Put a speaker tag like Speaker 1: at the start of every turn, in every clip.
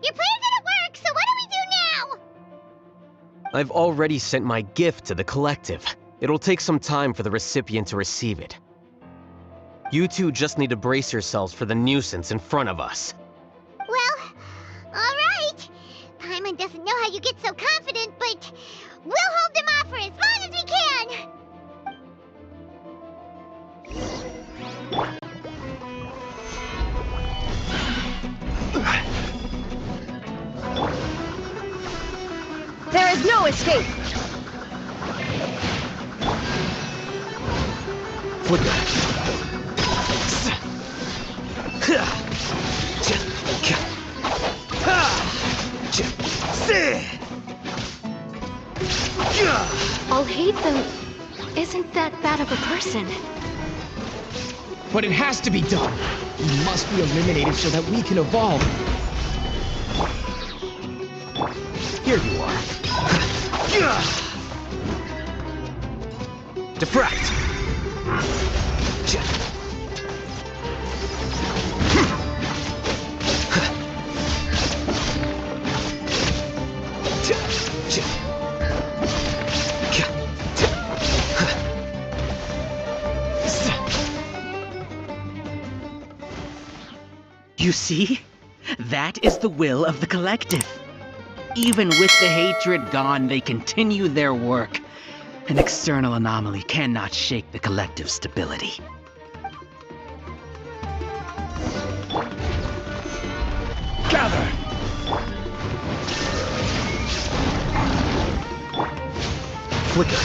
Speaker 1: Your plan didn't work, so what do we do now?
Speaker 2: I've already sent my gift to the collective. It'll take some time for the recipient to receive it. You two just need to brace yourselves for the nuisance in front of us.
Speaker 1: Well, alright. Paimon doesn't know how you get so confident, but we'll hold them off for as long as we can!
Speaker 3: There is no escape!
Speaker 2: Vultur.
Speaker 3: Alhaitham isn't that bad of a person.
Speaker 4: But it has to be done. He must be eliminated so that we can evolve.
Speaker 2: Here you are. Diffract!
Speaker 5: You see? That is the will of the collective. Even with the hatred gone, they continue their work. An external anomaly cannot shake the collective's stability.
Speaker 4: Gather!
Speaker 2: Flicker.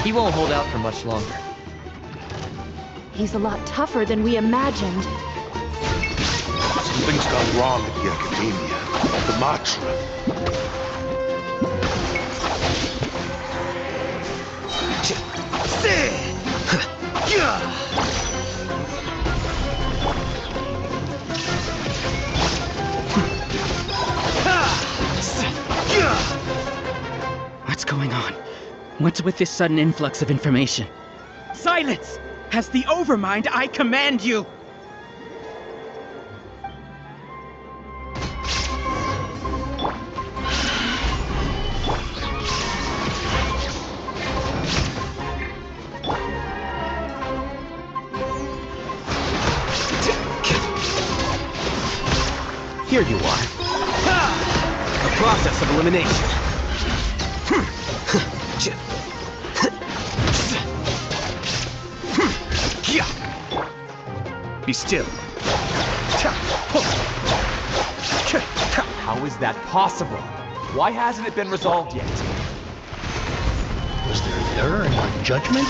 Speaker 2: He won't hold out for much longer.
Speaker 3: He's a lot tougher than we imagined.
Speaker 6: Something's gone wrong at the Academia. The Matra.
Speaker 5: What's going on? What's with this sudden influx of information? Silence! As the Overmind, I command you!
Speaker 2: Here you are. A process of elimination. Be still.
Speaker 7: How is that possible? Why hasn't it been resolved yet?
Speaker 6: Was there an error in our judgment?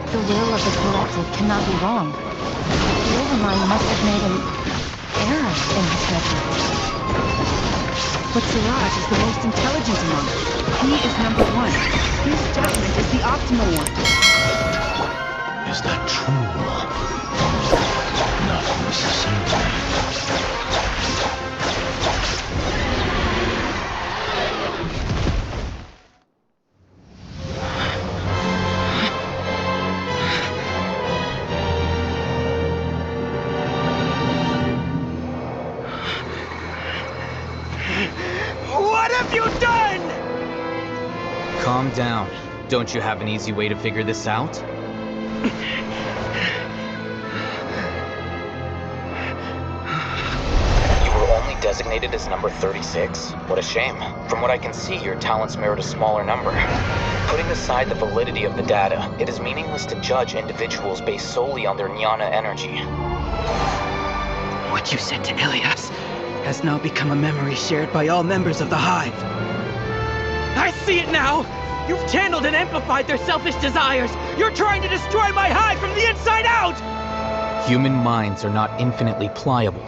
Speaker 3: The will of the collective cannot be wrong. The Overmind must have made an error in his judgment. But Siraj is the most intelligent among us. He is number one. His judgment is the optimal one.
Speaker 6: Is that true? Not necessarily.
Speaker 5: What have you done?
Speaker 2: Calm down. Don't you have an easy way to figure this out? You were only designated as number 36? What a shame. From what I can see, your talents merit a smaller number. Putting aside the validity of the data, it is meaningless to judge individuals based solely on their jnana energy.
Speaker 5: What you said to Ilias has now become a memory shared by all members of the Hive. I see it now! You've channeled and amplified their selfish desires! You're trying to destroy my Hive from the inside out!
Speaker 2: Human minds are not infinitely pliable,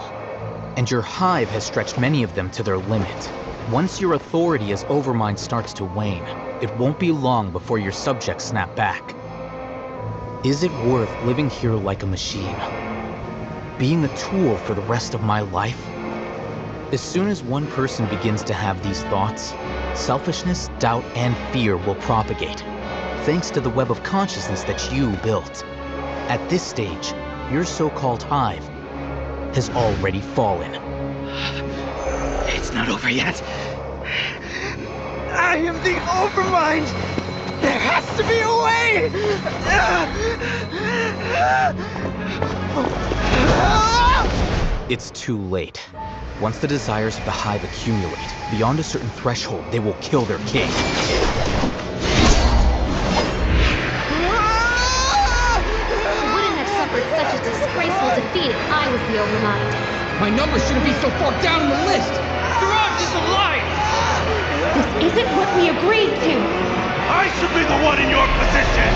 Speaker 2: and your Hive has stretched many of them to their limit. Once your authority as Overmind starts to wane, it won't be long before your subjects snap back. Is it worth living here like a machine? Being a tool for the rest of my life? As soon as one person begins to have these thoughts, selfishness, doubt, and fear will propagate, thanks to the web of consciousness that you built. At this stage, your so-called hive has already fallen.
Speaker 5: It's not over yet. I am the Overmind! There has to be a way!
Speaker 2: It's too late. Once the desires of the hive accumulate, beyond a certain threshold, they will kill their king.
Speaker 8: I wouldn't have suffered such a disgraceful defeat if I was the Overmind.
Speaker 4: My number shouldn't be so far down in the list! Siraj is alive!
Speaker 8: This isn't what we agreed to!
Speaker 6: I should be the one in your position!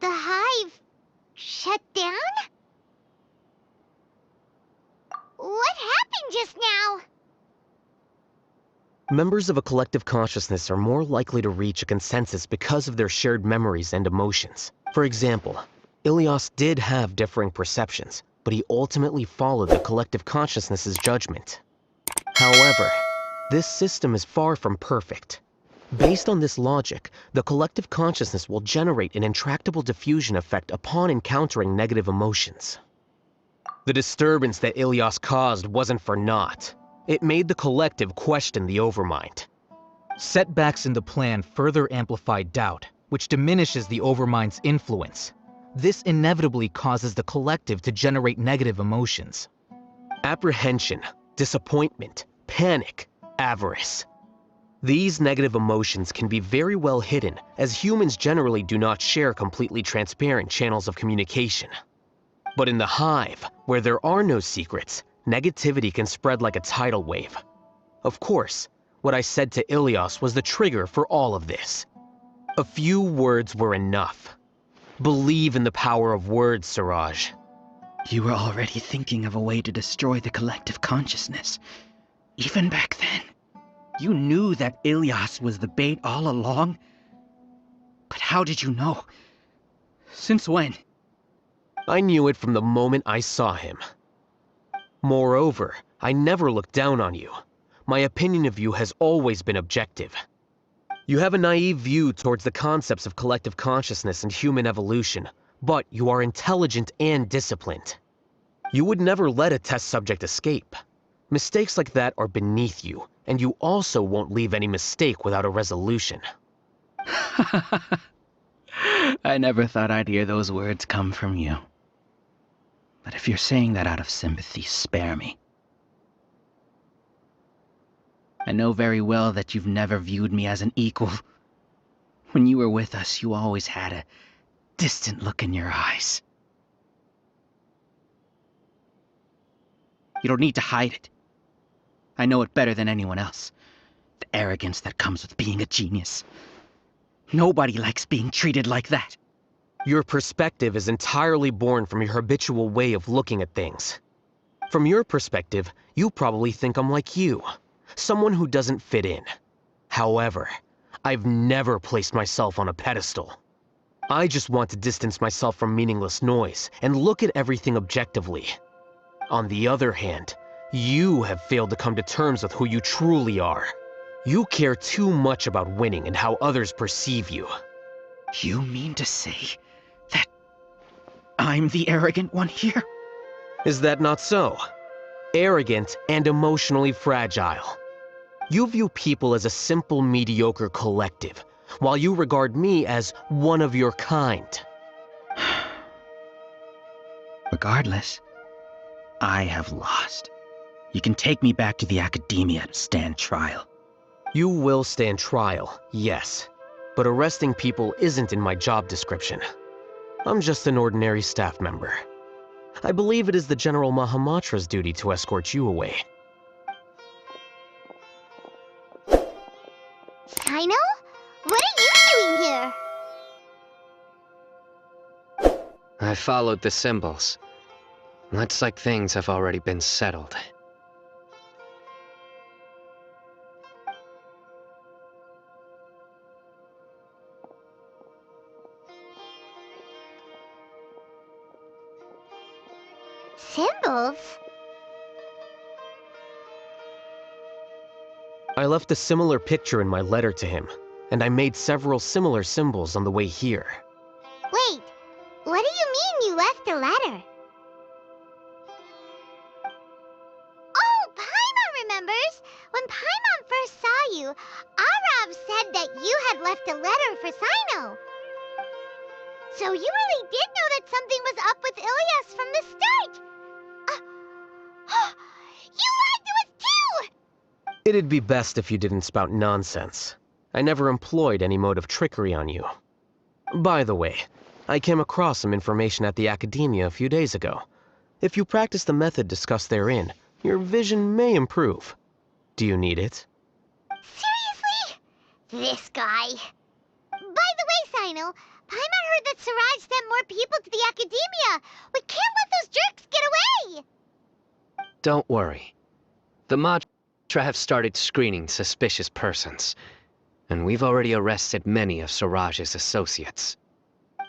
Speaker 1: The hive shut down? What happened just now?
Speaker 9: Members of a collective consciousness are more likely to reach a consensus because of their shared memories and emotions. For example, Ilias did have differing perceptions, but he ultimately followed the collective consciousness's judgment. However, this system is far from perfect. Based on this logic, the collective consciousness will generate an intractable diffusion effect upon encountering negative emotions. The disturbance that Ilias caused wasn't for naught. It made the collective question the Overmind.
Speaker 2: Setbacks in the plan further amplify doubt, which diminishes the Overmind's influence. This inevitably causes the collective to generate negative emotions.
Speaker 9: Apprehension, disappointment, panic, avarice. These negative emotions can be very well hidden, as humans generally do not share completely transparent channels of communication. But in the hive, where there are no secrets, negativity can spread like a tidal wave. Of course, what I said to Ilias was the trigger for all of this. A few words were enough. Believe in the power of words, Siraj.
Speaker 5: You were already thinking of a way to destroy the collective consciousness. Even back then. You knew that Ilias was the bait all along? But how did you know? Since when?
Speaker 9: I knew it from the moment I saw him. Moreover, I never looked down on you. My opinion of you has always been objective. You have a naive view towards the concepts of collective consciousness and human evolution, but you are intelligent and disciplined. You would never let a test subject escape. Mistakes like that are beneath you, and you also won't leave any mistake without a resolution.
Speaker 5: I never thought I'd hear those words come from you. But if you're saying that out of sympathy, spare me. I know very well that you've never viewed me as an equal. When you were with us, you always had a distant look in your eyes. You don't need to hide it. I know it better than anyone else. The arrogance that comes with being a genius. Nobody likes being treated like that.
Speaker 9: Your perspective is entirely born from your habitual way of looking at things. From your perspective, you probably think I'm like you, someone who doesn't fit in. However, I've never placed myself on a pedestal. I just want to distance myself from meaningless noise and look at everything objectively. On the other hand, you have failed to come to terms with who you truly are. You care too much about winning and how others perceive you.
Speaker 5: You mean to say that I'm the arrogant one here?
Speaker 9: Is that not so? Arrogant and emotionally fragile. You view people as a simple, mediocre collective, while you regard me as one of your kind.
Speaker 5: Regardless, I have lost. You can take me back to the academia to stand trial.
Speaker 9: You will stand trial, yes. But arresting people isn't in my job description. I'm just an ordinary staff member. I believe it is the General Mahamatra's duty to escort you away.
Speaker 1: Sino? What are you doing here?
Speaker 9: I followed the symbols. Looks like things have already been settled.
Speaker 1: Symbols?
Speaker 9: I left a similar picture in my letter to him, and I made several similar symbols on the way here.
Speaker 1: Wait, what do you mean you left a letter? Oh, Paimon remembers! When Paimon first saw you, Arav said that you had left a letter for Sino. So you really did know that something was up with Ilias from the start! You lied to us too!
Speaker 9: It'd be best if you didn't spout nonsense. I never employed any mode of trickery on you. By the way, I came across some information at the Academia a few days ago. If you practice the method discussed therein, your vision may improve. Do you need it?
Speaker 1: Seriously? This guy. By the way, Sino, Paimon heard that Siraj sent more people to the Academia. We can't let those jerks get away!
Speaker 9: Don't worry. The Matra have started screening suspicious persons, and we've already arrested many of Siraj's associates.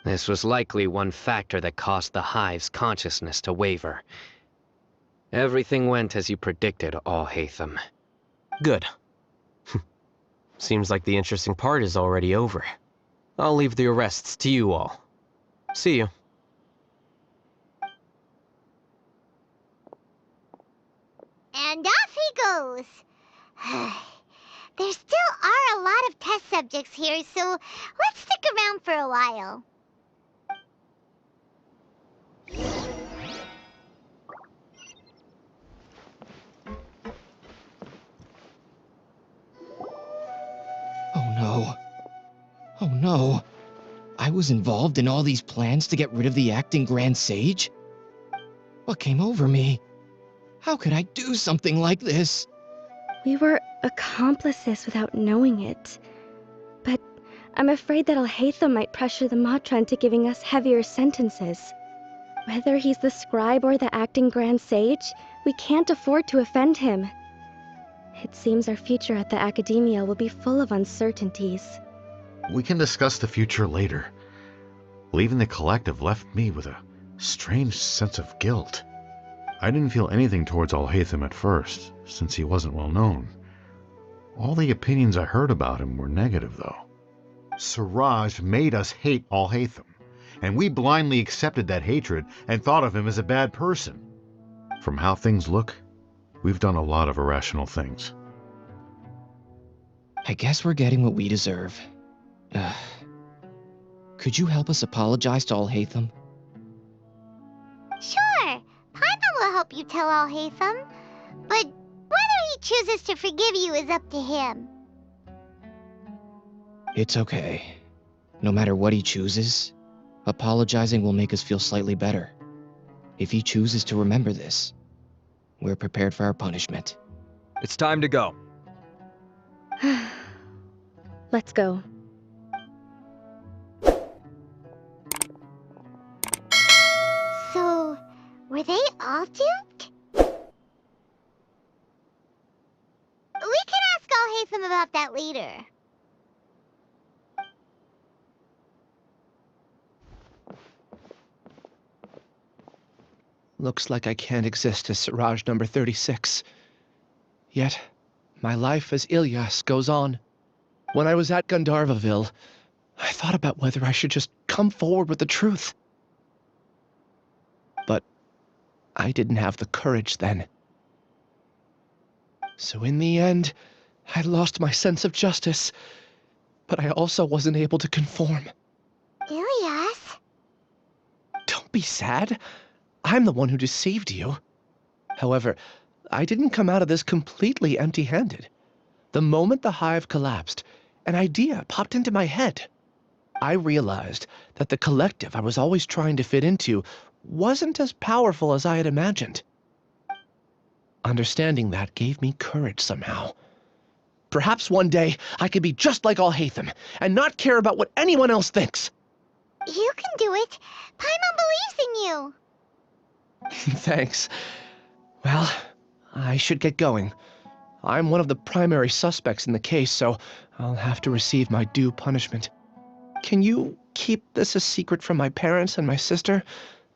Speaker 9: This was likely one factor that caused the Hive's consciousness to waver. Everything went as you predicted, Alhaitham. Good. Seems like the interesting part is already over. I'll leave the arrests to you all. See you.
Speaker 1: And off he goes. There still are a lot of test subjects here, so let's stick around for a while.
Speaker 4: Oh no. Oh no. I was involved in all these plans to get rid of the acting Grand Sage? What came over me? How could I do something like this?
Speaker 10: We were accomplices without knowing it. But I'm afraid that Alhaitham might pressure the Matra into giving us heavier sentences. Whether he's the scribe or the acting Grand Sage, we can't afford to offend him. It seems our future at the Academia will be full of uncertainties.
Speaker 6: We can discuss the future later. Leaving the collective left me with a strange sense of guilt. I didn't feel anything towards Alhaitham at first, since he wasn't well known. All the opinions I heard about him were negative, though. Siraj made us hate Alhaitham, and we blindly accepted that hatred and thought of him as a bad person. From how things look, we've done a lot of irrational things.
Speaker 4: I guess we're getting what we deserve. Could you help us apologize to Alhaitham?
Speaker 1: Sure, Paimon will help you tell Alhaitham, but whether he chooses to forgive you is up to him.
Speaker 4: It's okay. No matter what he chooses, apologizing will make us feel slightly better. If he chooses to remember this, we're prepared for our punishment.
Speaker 7: It's time to go.
Speaker 10: Let's go.
Speaker 1: So, were they all duped? We can ask Alhaitham about that later.
Speaker 5: Looks like I can't exist as Siraj number 36. Yet, my life as Ilyas goes on. When I was at Gandharvaville, I thought about whether I should just come forward with the truth. But I didn't have the courage then. So in the end, I lost my sense of justice, but I also wasn't able to conform.
Speaker 1: Ilias?
Speaker 5: Don't be sad. I'm the one who deceived you. However, I didn't come out of this completely empty-handed. The moment the hive collapsed, an idea popped into my head. I realized that the collective I was always trying to fit into wasn't as powerful as I had imagined. Understanding that gave me courage somehow. Perhaps one day I could be just like Alhaitham and not care about what anyone else thinks.
Speaker 1: You can do it. Paimon believes in you.
Speaker 5: Thanks. Well, I should get going. I'm one of the primary suspects in the case, so I'll have to receive my due punishment. Can you keep this a secret from my parents and my sister?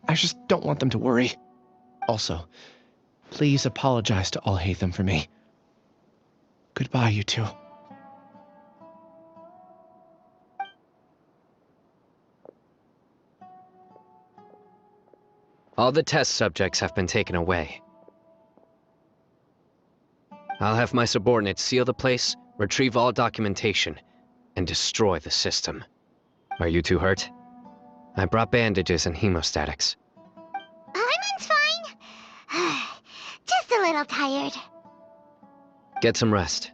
Speaker 5: I just don't want them to worry. Also, please apologize to Alhaitham for me. Goodbye, you two.
Speaker 11: All the test subjects have been taken away. I'll have my subordinates seal the place, retrieve all documentation, and destroy the system. Are you two hurt? I brought bandages and hemostatics.
Speaker 1: Paimon's fine. Just a little tired.
Speaker 11: Get some rest.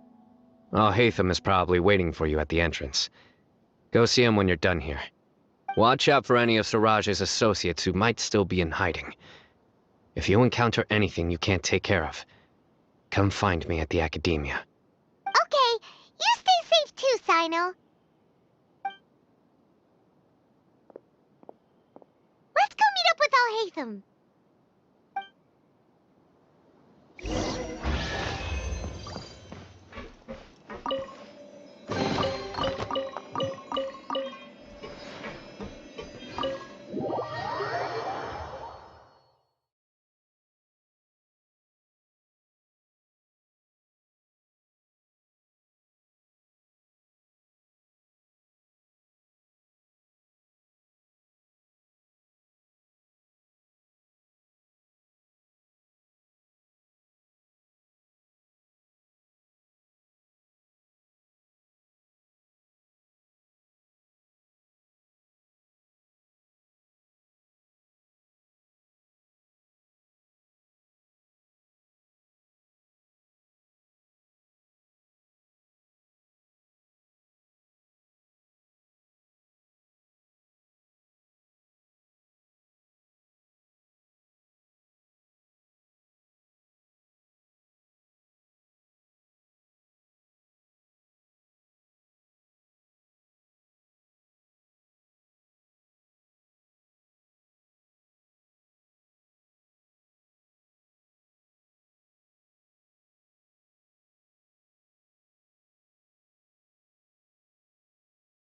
Speaker 11: Alhaitham is probably waiting for you at the entrance. Go see him when you're done here. Watch out for any of Siraj's associates who might still be in hiding. If you encounter anything you can't take care of, come find me at the academia.
Speaker 1: Okay, you stay safe too, Sino. Let's go meet up with Alhaitham.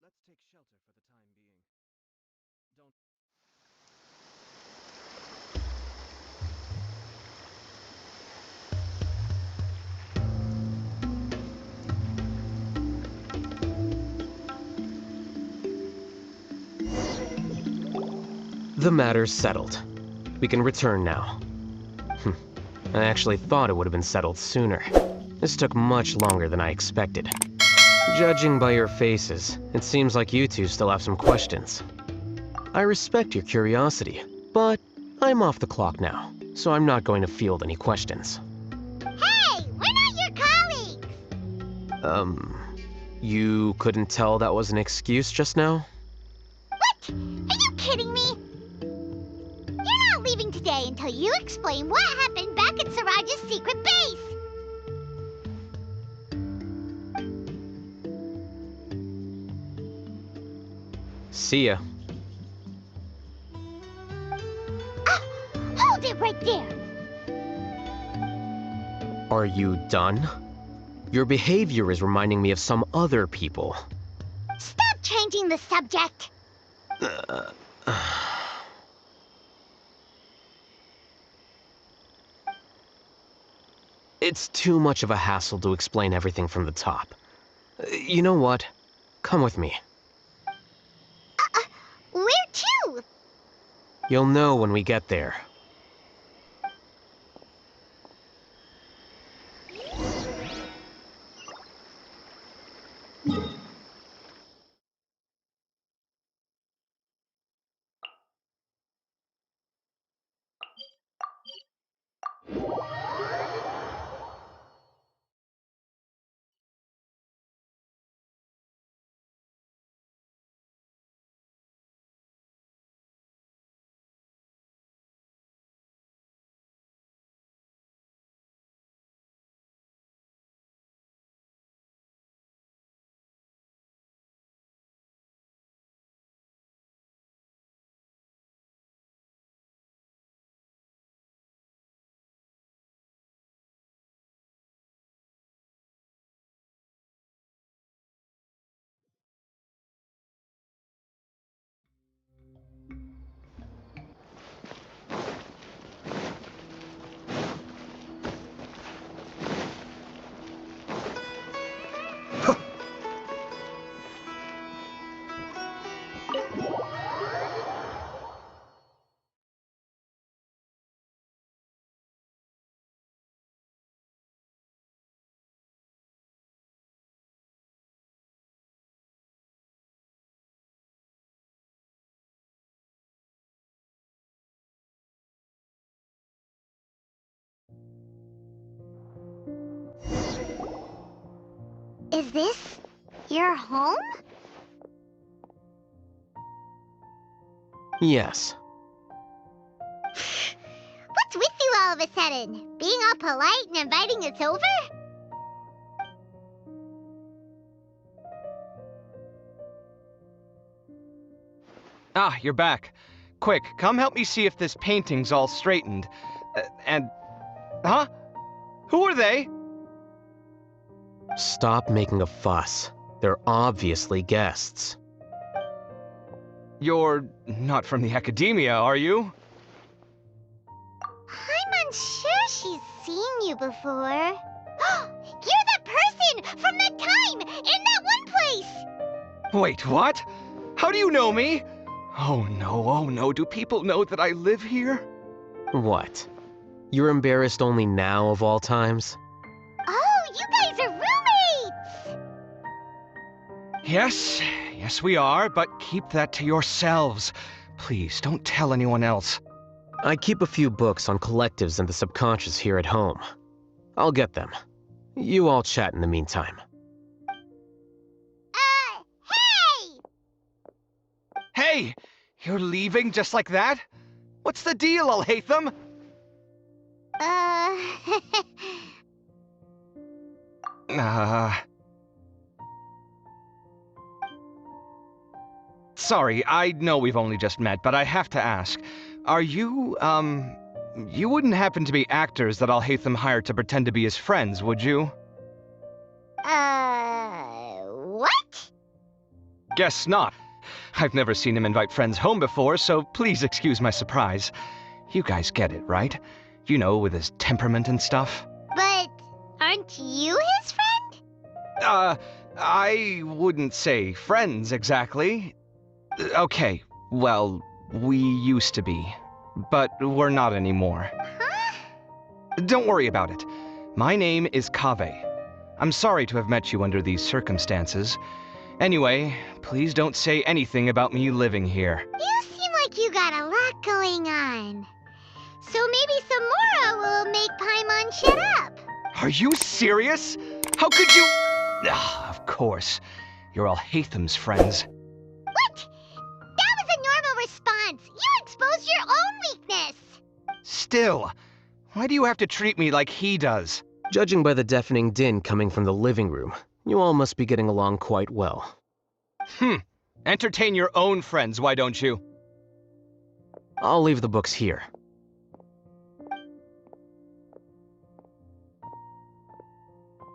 Speaker 11: Let's take shelter for the time being. Don't...
Speaker 9: The matter's settled. We can return now. I actually thought it would have been settled sooner. This took much longer than I expected. Judging by your faces, it seems like you two still have some questions. I respect your curiosity, but I'm off the clock now, so I'm not going to field any questions.
Speaker 1: Hey, we're not your colleagues!
Speaker 9: You couldn't tell that was an excuse just now?
Speaker 1: What? Are you kidding me? You're not leaving today until you explain what happened back at Siraj's secret base!
Speaker 9: See ya.
Speaker 1: Hold it right there!
Speaker 9: Are you done? Your behavior is reminding me of some other people.
Speaker 1: Stop changing the subject!
Speaker 9: It's too much of a hassle to explain everything from the top. You know what? Come with me.
Speaker 1: Where to?
Speaker 9: You'll know when we get there.
Speaker 1: Is this your home?
Speaker 9: Yes.
Speaker 1: What's with you all of a sudden? Being all polite and inviting us over?
Speaker 5: Ah, you're back. Quick, come help me see if this painting's all straightened. Huh? Who are they?
Speaker 9: Stop making a fuss. They're obviously guests.
Speaker 5: You're not from the academia, are you?
Speaker 1: I'm unsure she's seen you before. You're that person from that time in that one place!
Speaker 5: Wait, what? How do you know me? Oh no, do people know that I live here?
Speaker 9: What? You're embarrassed only now of all times?
Speaker 1: Oh, you guys are roommates!
Speaker 5: Yes we are, but keep that to yourselves. Please, don't tell anyone else.
Speaker 9: I keep a few books on collectives and the subconscious here at home. I'll get them. You all chat in the meantime.
Speaker 1: Hey!
Speaker 5: Hey! You're leaving just like that? What's the deal, Alhaitham? Sorry, I know we've only just met, but I have to ask. Are you, you wouldn't happen to be actors that Alhaitham hired to pretend to be his friends, would you?
Speaker 1: What?
Speaker 5: Guess not. I've never seen him invite friends home before, so please excuse my surprise. You guys get it, right? You know, with his temperament and stuff.
Speaker 1: But aren't you his friend?
Speaker 5: I wouldn't say friends exactly. Okay, well, we used to be, but we're not anymore.
Speaker 1: Huh?
Speaker 5: Don't worry about it. My name is Kaveh. I'm sorry to have met you under these circumstances. Anyway, please don't say anything about me living here.
Speaker 1: You seem like you got a lot going on. So maybe Samora will make Paimon shut up.
Speaker 5: Are you serious? How could you... Of course. You're Alhaitham's friends.
Speaker 1: What? That was a normal response. You exposed your own weakness.
Speaker 5: Still, why do you have to treat me like he does?
Speaker 9: Judging by the deafening din coming from the living room, you all must be getting along quite well.
Speaker 5: Entertain your own friends, why don't you?
Speaker 9: I'll leave the books here.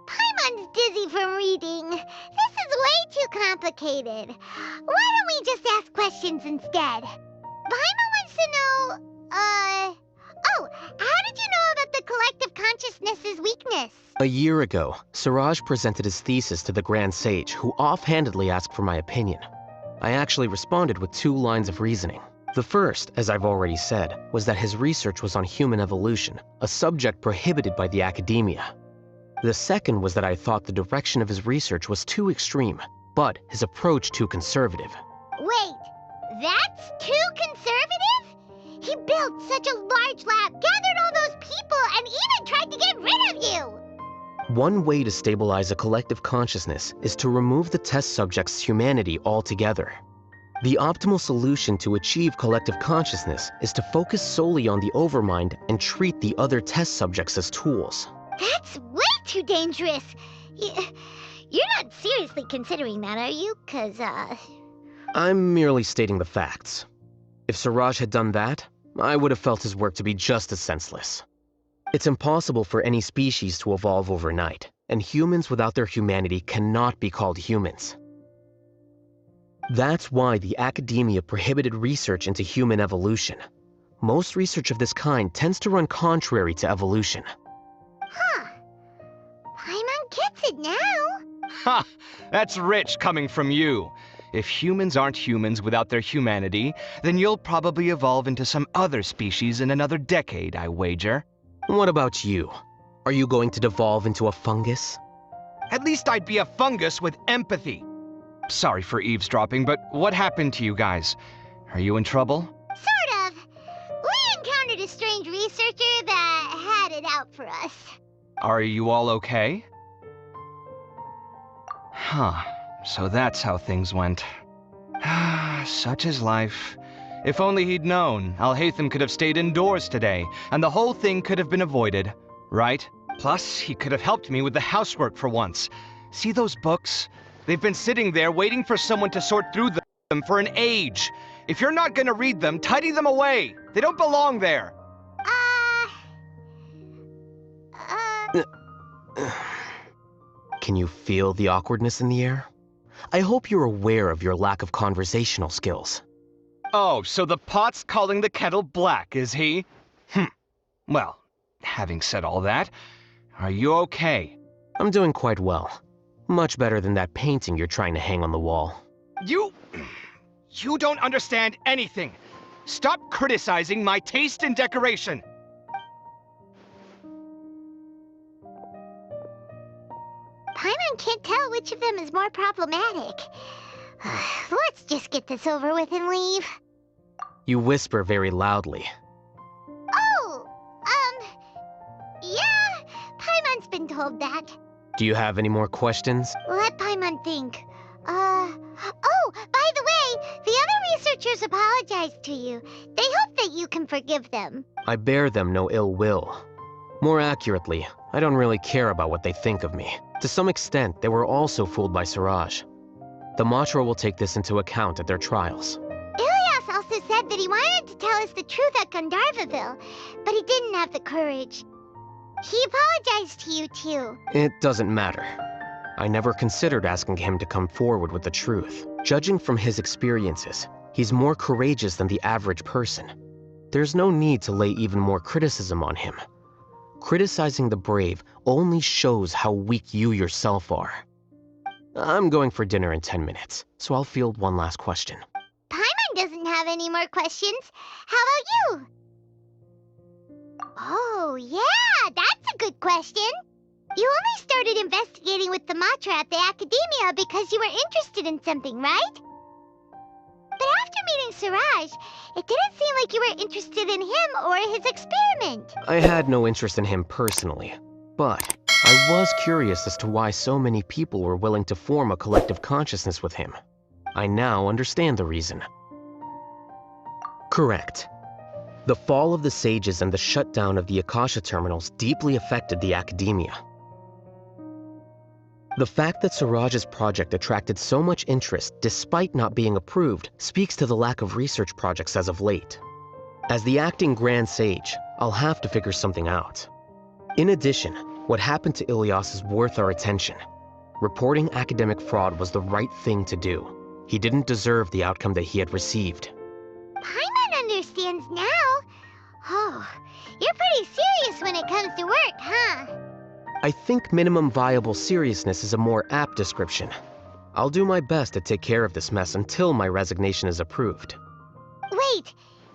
Speaker 1: Paimon's dizzy from reading. This is way too complicated. Why don't we just ask questions instead? Paimon wants to know, oh, how did you know about the collective consciousness's weakness?
Speaker 9: A year ago, Siraj presented his thesis to the Grand Sage, who offhandedly asked for my opinion. I actually responded with 2 lines of reasoning. The first, as I've already said, was that his research was on human evolution, a subject prohibited by the academia. The second was that I thought the direction of his research was too extreme, but his approach too conservative.
Speaker 1: Wait, that's too conservative? He built such a large lab, gathered all those people, and even tried to get rid of you!
Speaker 9: One way to stabilize a collective consciousness is to remove the test subject's humanity altogether. The optimal solution to achieve collective consciousness is to focus solely on the overmind and treat the other test subjects as tools.
Speaker 1: That's way too dangerous. You're not seriously considering that, are you? 'Cause,
Speaker 9: I'm merely stating the facts. If Siraj had done that, I would have felt his work to be just as senseless. It's impossible for any species to evolve overnight, and humans without their humanity cannot be called humans. That's why the academia prohibited research into human evolution. Most research of this kind tends to run contrary to evolution.
Speaker 1: Huh. Paimon gets it now.
Speaker 5: Ha! That's rich coming from you. If humans aren't humans without their humanity, then you'll probably evolve into some other species in another decade, I wager.
Speaker 9: What about you? Are you going to devolve into a fungus?
Speaker 5: At least I'd be a fungus with empathy. Sorry for eavesdropping, but what happened to you guys? Are you in trouble?
Speaker 1: Sort of. We encountered a strange researcher that had it out for us.
Speaker 5: Are you all okay? Huh. So that's how things went. Such is life. If only he'd known, Alhaitham could have stayed indoors today, and the whole thing could have been avoided, right? Plus, he could have helped me with the housework for once. See those books? They've been sitting there waiting for someone to sort through them for an age. If you're not gonna read them, tidy them away. They don't belong there.
Speaker 9: Can you feel the awkwardness in the air? I hope you're aware of your lack of conversational skills.
Speaker 5: Oh, so the pot's calling the kettle black, is he? Well, having said all that, are you okay?
Speaker 9: I'm doing quite well. Much better than that painting you're trying to hang on the wall.
Speaker 5: You don't understand anything. Stop criticizing my taste in decoration.
Speaker 1: Paimon can't tell which of them is more problematic. Let's just get this over with and leave.
Speaker 9: You whisper very loudly.
Speaker 1: Oh, yeah, Paimon's been told that.
Speaker 9: Do you have any more questions?
Speaker 1: Let Paimon think. Oh, by the way, the other researchers apologized to you. They hope that you can forgive them.
Speaker 9: I bear them no ill will. More accurately, I don't really care about what they think of me. To some extent, they were also fooled by Siraj. The Matra will take this into account at their trials.
Speaker 1: Ilias also said that he wanted to tell us the truth at Gandharvaville, but he didn't have the courage. He apologized to you, too.
Speaker 9: It doesn't matter. I never considered asking him to come forward with the truth. Judging from his experiences, he's more courageous than the average person. There's no need to lay even more criticism on him. Criticizing the brave only shows how weak you yourself are. I'm going for dinner in 10 minutes, so I'll field one last question.
Speaker 1: Paimon doesn't have any more questions. How about you? Oh, yeah, that's a good question. You only started investigating with the Matra at the Academia because you were interested in something, right? But after meeting Siraj, it didn't seem like you were interested in him or his experiment.
Speaker 9: I had no interest in him personally, but I was curious as to why so many people were willing to form a collective consciousness with him. I now understand the reason. Correct. The fall of the sages and the shutdown of the Akasha terminals deeply affected the Academia. The fact that Siraj's project attracted so much interest despite not being approved speaks to the lack of research projects as of late. As the acting Grand Sage, I'll have to figure something out. In addition, what happened to Ilias is worth our attention. Reporting academic fraud was the right thing to do. He didn't deserve the outcome that he had received.
Speaker 1: Paimon understands now. Oh, you're pretty serious when it comes to work, huh?
Speaker 9: I think minimum viable seriousness is a more apt description. I'll do my best to take care of this mess until my resignation is approved.
Speaker 1: Wait,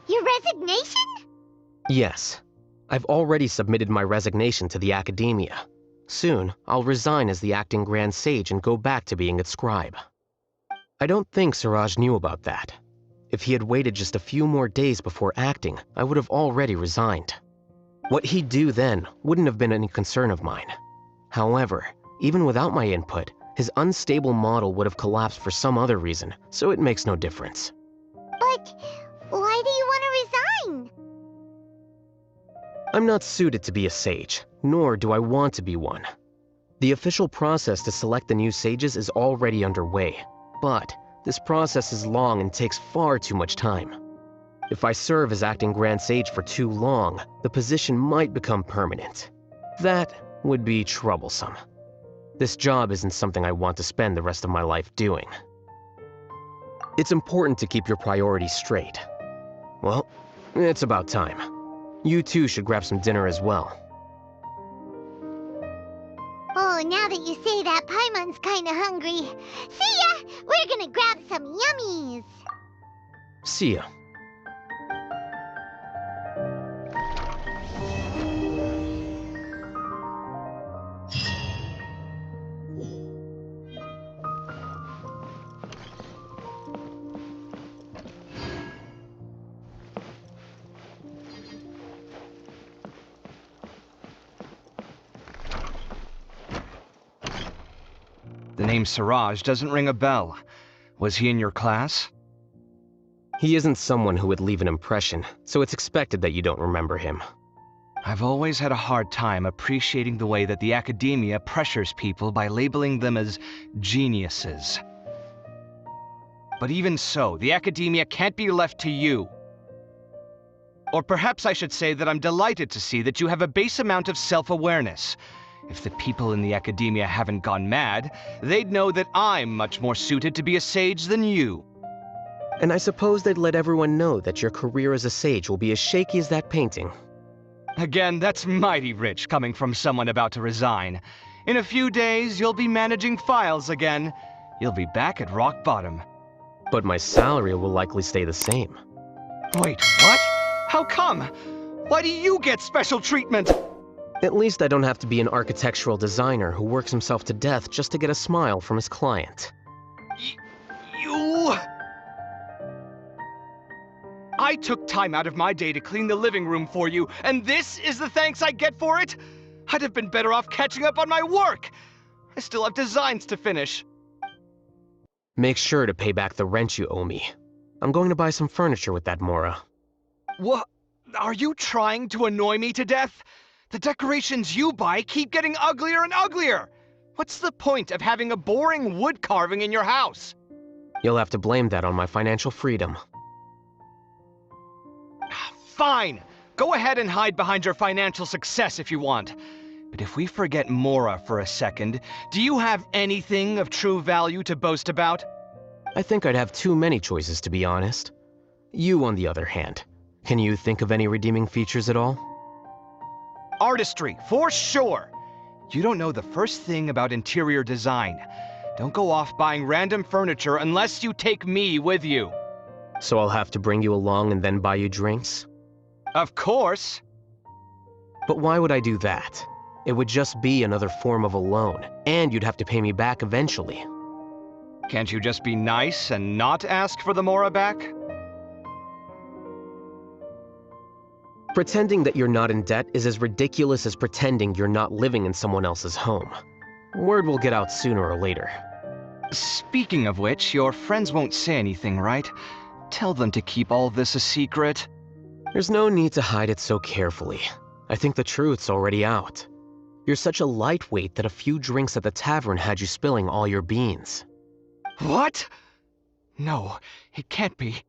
Speaker 1: your resignation?
Speaker 9: Yes. I've already submitted my resignation to the Academia. Soon, I'll resign as the acting Grand Sage and go back to being its scribe. I don't think Siraj knew about that. If he had waited just a few more days before acting, I would have already resigned. What he'd do then wouldn't have been any concern of mine. However, even without my input, his unstable model would have collapsed for some other reason, so it makes no difference.
Speaker 1: But why do you want to resign?
Speaker 9: I'm not suited to be a sage, nor do I want to be one. The official process to select the new sages is already underway, but this process is long and takes far too much time. If I serve as acting Grand Sage for too long, the position might become permanent. That would be troublesome. This job isn't something I want to spend the rest of my life doing. It's important to keep your priorities straight. Well, it's about time. You too should grab some dinner as well.
Speaker 1: Oh, now that you say that, Paimon's kinda hungry. See ya! We're gonna grab some yummies!
Speaker 9: See ya.
Speaker 5: The name Siraj doesn't ring a bell. Was he in your class?
Speaker 9: He isn't someone who would leave an impression, so it's expected that you don't remember him.
Speaker 5: I've always had a hard time appreciating the way that the academia pressures people by labeling them as geniuses. But even so, the academia can't be left to you. Or perhaps I should say that I'm delighted to see that you have a base amount of self-awareness. If the people in the academia haven't gone mad, they'd know that I'm much more suited to be a sage than you.
Speaker 9: And I suppose they'd let everyone know that your career as a sage will be as shaky as that painting.
Speaker 5: Again, that's mighty rich coming from someone about to resign. In a few days, you'll be managing files again. You'll be back at rock bottom.
Speaker 9: But my salary will likely stay the same.
Speaker 5: Wait, what? How come? Why do you get special treatment?
Speaker 9: At least I don't have to be an architectural designer who works himself to death just to get a smile from his client.
Speaker 5: You... I took time out of my day to clean the living room for you, and this is the thanks I get for it? I'd have been better off catching up on my work. I still have designs to finish.
Speaker 9: Make sure to pay back the rent you owe me. I'm going to buy some furniture with that Mora.
Speaker 5: What? Are you trying to annoy me to death? The decorations you buy keep getting uglier and uglier. What's the point of having a boring wood carving in your house?
Speaker 9: You'll have to blame that on my financial freedom.
Speaker 5: Fine. Go ahead and hide behind your financial success if you want. But if we forget Mora for a second, do you have anything of true value to boast about?
Speaker 9: I think I'd have too many choices, to be honest. You, on the other hand, can you think of any redeeming features at all?
Speaker 5: Artistry, for sure. You don't know the first thing about interior design. Don't go off buying random furniture unless you take me with you.
Speaker 9: So I'll have to bring you along and then buy you drinks?
Speaker 5: Of course.
Speaker 9: But why would I do that? It would just be another form of a loan, and you'd have to pay me back eventually.
Speaker 5: Can't you just be nice and not ask for the Mora back?
Speaker 9: Pretending that you're not in debt is as ridiculous as pretending you're not living in someone else's home. Word will get out sooner or later.
Speaker 5: Speaking of which, your friends won't say anything, right? Tell them to keep all this a secret.
Speaker 9: There's no need to hide it so carefully. I think the truth's already out. You're such a lightweight that a few drinks at the tavern had you spilling all your beans.
Speaker 5: What? No, it can't be.